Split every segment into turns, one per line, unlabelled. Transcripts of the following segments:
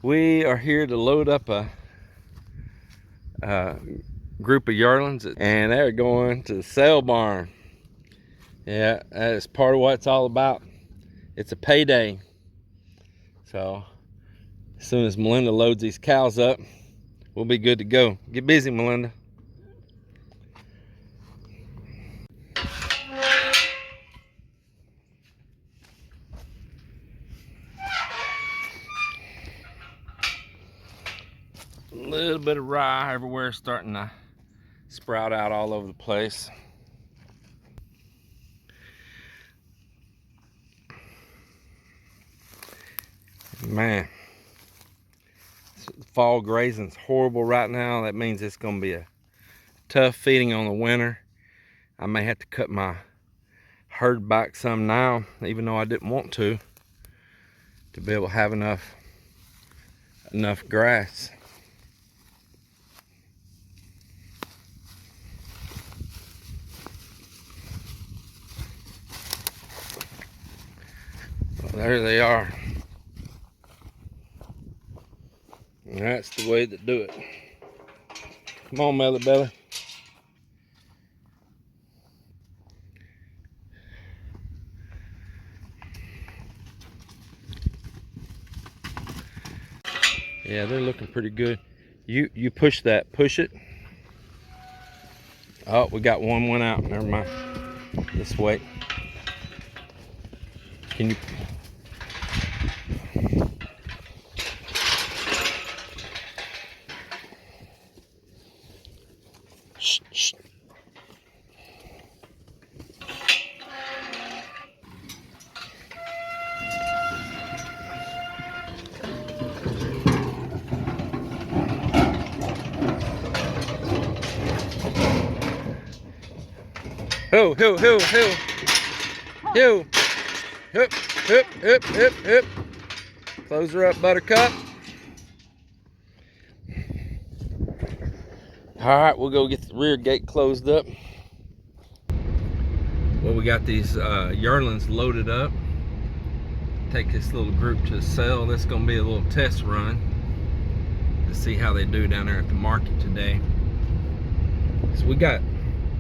We are here to load up a group of yearlings, and they're going to the sale barn. Yeah, that is part of what it's all about. It's a payday. So as soon as Melinda loads these cows up, we'll be good to go. Get busy, Melinda. A little bit of rye everywhere, starting to sprout out all over the place. Man, fall grazing's horrible right now. That means it's going to be a tough feeding on the winter. I may have to cut my herd back some now, even though I didn't want to be able to have enough grass. Well, there they are. And that's the way to do it. Come on, Melly Belly. Yeah, they're looking pretty good. You push that, push it. Oh, we got one out. Never mind. Just wait. Can you? Shh, shh. Ho, ho, ho, ho. Ho. Hip, hip, hip, hip, hip. Close her up, Buttercup. All right, we'll go get the rear gate closed up. Well, we got these yearlings loaded up. Take this little group to sell. This is gonna be a little test run to see how they do down there at the market today. So we got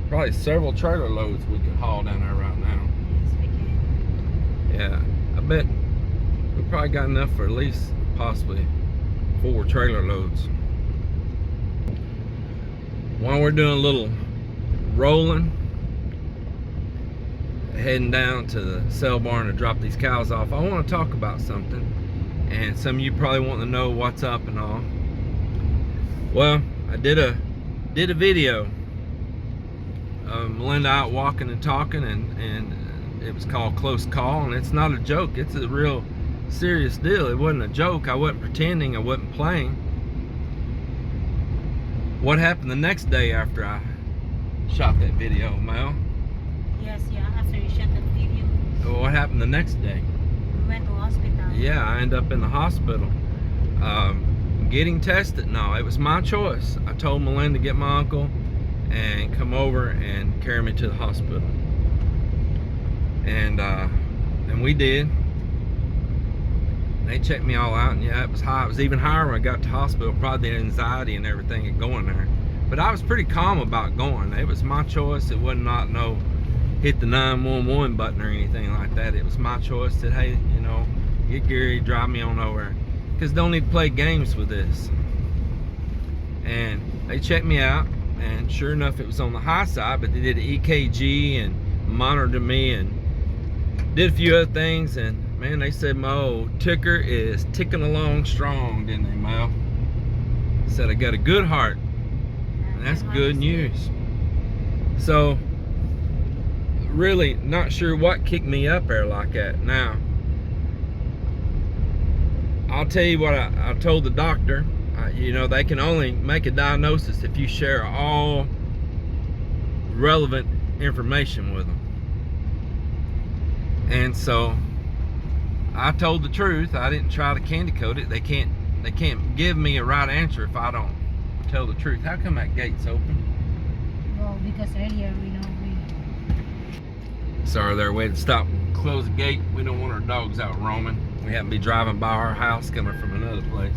probably several trailer loads we could haul down there right now.
Yes, we can.
Yeah, I bet we probably got enough for at least possibly 4 trailer loads. While we're doing a little rolling, heading down to the sale barn to drop these cows off, I want to talk about something, and some of you probably want to know what's up and all. Well, I did a video of Melinda out walking and talking, and it was called Close Call, and it's not a joke. It's a real serious deal. It wasn't a joke. I wasn't pretending. I wasn't playing. What happened the next day after I shot that video, Mel?
Yes, yeah, after you shot that video.
What happened the next day?
We went to hospital.
Yeah, I ended up in the hospital. Getting tested. No, it was my choice. I told Melinda to get my uncle and come over and carry me to the hospital. And we did. They checked me all out, and yeah, it was high. It was even higher when I got to the hospital, probably the anxiety and everything of going there. But I was pretty calm about going. It was my choice. It wasn't not no hit the 911 button or anything like that. It was my choice. Said, hey, you know, get Gary, drive me on over, because don't need to play games with this. And they checked me out, and sure enough, it was on the high side, but they did an EKG and monitored me and did a few other things, and man, they said my old ticker is ticking along strong, didn't they, Mal? Said I got a good heart, and that's good news. So, really not sure what kicked me up there like that. Now, I'll tell you what I told the doctor. You know, they can only make a diagnosis if you share all relevant information with them. And so I told the truth. I didn't try to candy coat it. They can't give me a right answer if I don't tell the truth. How come that gate's open?
Well, because earlier we
Sorry there, we had to stop and close the gate. We don't want our dogs out roaming. We happen to be driving by our house coming from another place.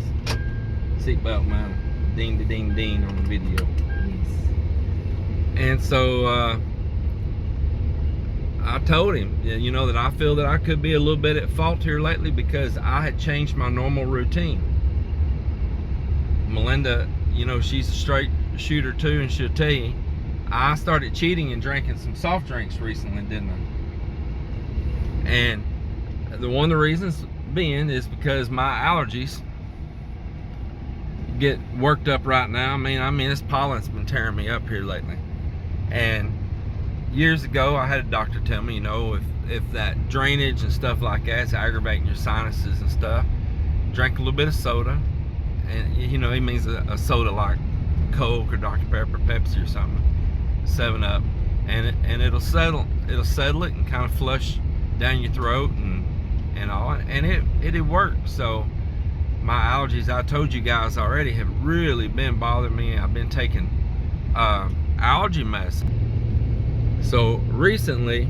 Seatbelt man, ding, ding, ding on the video.
Yes.
And so I told him, you know, that I feel that I could be a little bit at fault here lately because I had changed my normal routine. Melinda, you know, she's a straight shooter too, and she'll tell you, I started cheating and drinking some soft drinks recently, didn't I? And one of the reasons being is because my allergies get worked up right now. I mean, this pollen's been tearing me up here lately. And years ago, I had a doctor tell me, you know, if that drainage and stuff like that's aggravating your sinuses and stuff, drink a little bit of soda. And, you know, he means a soda like Coke or Dr. Pepper, Pepsi or something, 7-Up, and it'll settle it and kind of flush down your throat and all, and it worked. So my allergies, I told you guys already, have really been bothering me. I've been taking allergy medicine. So recently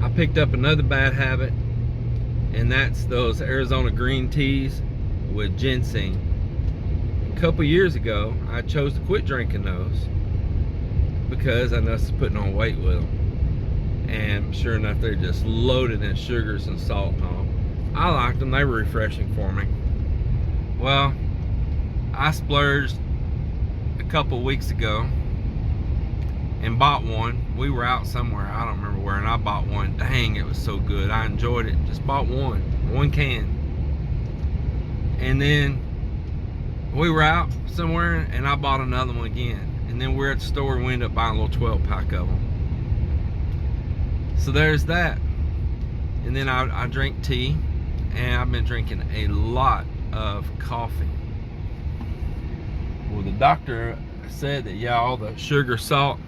I picked up another bad habit, and that's those Arizona green teas with ginseng. A couple years ago I chose to quit drinking those because I noticed putting on weight with them, and sure enough, they're just loaded in sugars and salt and all. I liked them, they were refreshing for me. Well, I splurged a couple weeks ago and bought one. We were out somewhere, I don't remember where, and I bought one. Dang, it was so good. I enjoyed it. Just bought one can. And then we were out somewhere and I bought another one again. And then we're at the store and we ended up buying a little 12-pack of them. So there's that. And then I drink tea, and I've been drinking a lot of coffee. Well, the doctor said that, yeah, all the sugar, salt,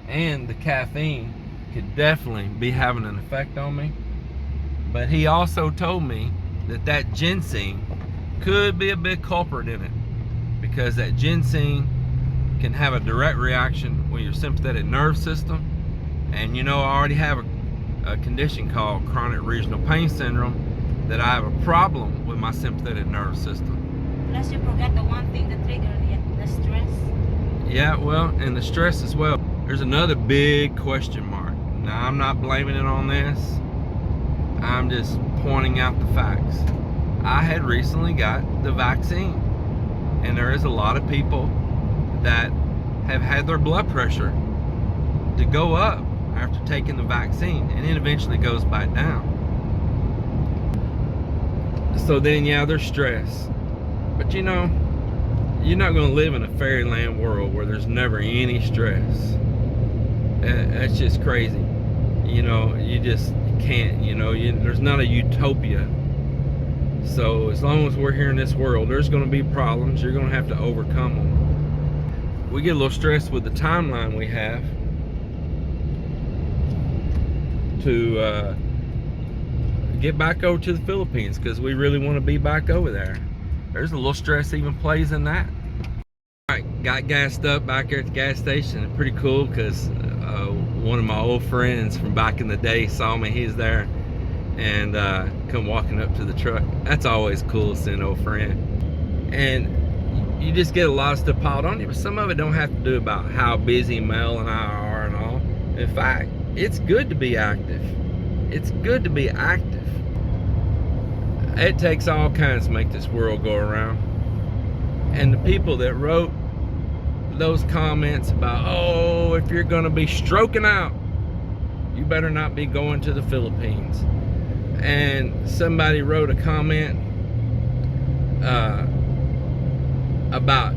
and the caffeine could definitely be having an effect on me. But he also told me that ginseng could be a big culprit in it, because that ginseng can have a direct reaction with your sympathetic nerve system. And you know, I already have a condition called chronic regional pain syndrome, that I have a problem with my sympathetic nerve system.
Plus you forgot the one thing that triggered it, the stress.
Yeah, well, and the stress as well. There's another big question mark. Now, I'm not blaming it on this. I'm just pointing out the facts. I had recently got the vaccine, and there is a lot of people that have had their blood pressure to go up after taking the vaccine, and it eventually goes back down. So then, yeah, there's stress. But you know, you're not going to live in a fairyland world where there's never any stress. That's just crazy. You know, you just can't, you know, there's not a utopia. So as long as we're here in this world, there's going to be problems. You're going to have to overcome them. We get a little stressed with the timeline we have to get back over to the Philippines, because we really want to be back over there. There's a little stress even plays in that. Alright, got gassed up back there at the gas station. Pretty cool, because one of my old friends from back in the day saw me. He's there and come walking up to the truck. That's always cool, seeing an old friend. And you just get a lot of stuff piled on you, but some of it don't have to do about how busy Mel and I are and all. In fact, it's good to be active. It's good to be active. It takes all kinds to make this world go around. And the people that wrote those comments about, oh, if you're gonna be stroking out, you better not be going to the Philippines. And somebody wrote a comment about,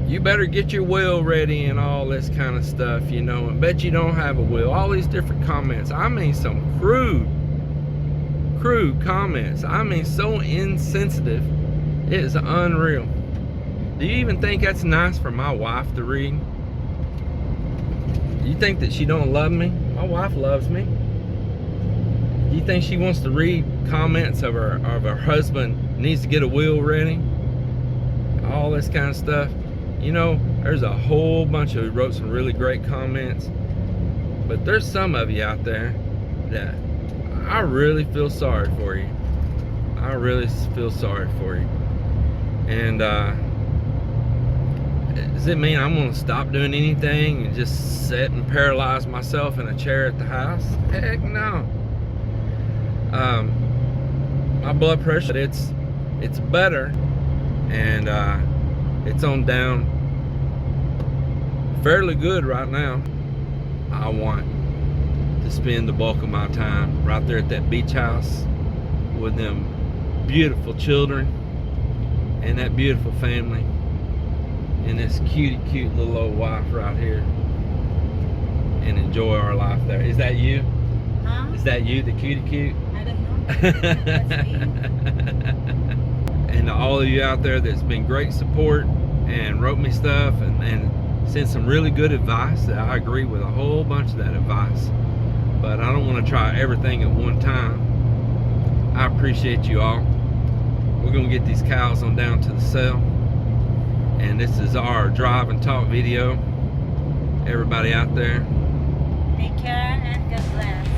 you better get your will ready and all this kind of stuff, you know, and bet you don't have a will. All these different comments. I mean, some crude comments. I mean, so insensitive. It is unreal. Do you even think that's nice for my wife to read? You think that she don't love me? My wife loves me. You think she wants to read comments of her husband needs to get a will ready? All this kind of stuff. You know, there's a whole bunch of who wrote some really great comments, but there's some of you out there that I really feel sorry for you. I really feel sorry for you. And does it mean I'm going to stop doing anything and just sit and paralyze myself in a chair at the house? Heck no. My blood pressure, it's better, and it's on down fairly good right now. I want to spend the bulk of my time right there at that beach house with them beautiful children and that beautiful family and this cute little old wife right here, and enjoy our life there. Is that you?
Huh?
Is that you, the cute?
I don't know. That's me.
And to all of you out there that's been great support and wrote me stuff and sent some really good advice. That I agree with a whole bunch of that advice, but I don't want to try everything at one time. I appreciate you all. We're gonna get these cows on down to the cell, and this is our drive and talk video. Everybody out there,
Take care and God bless.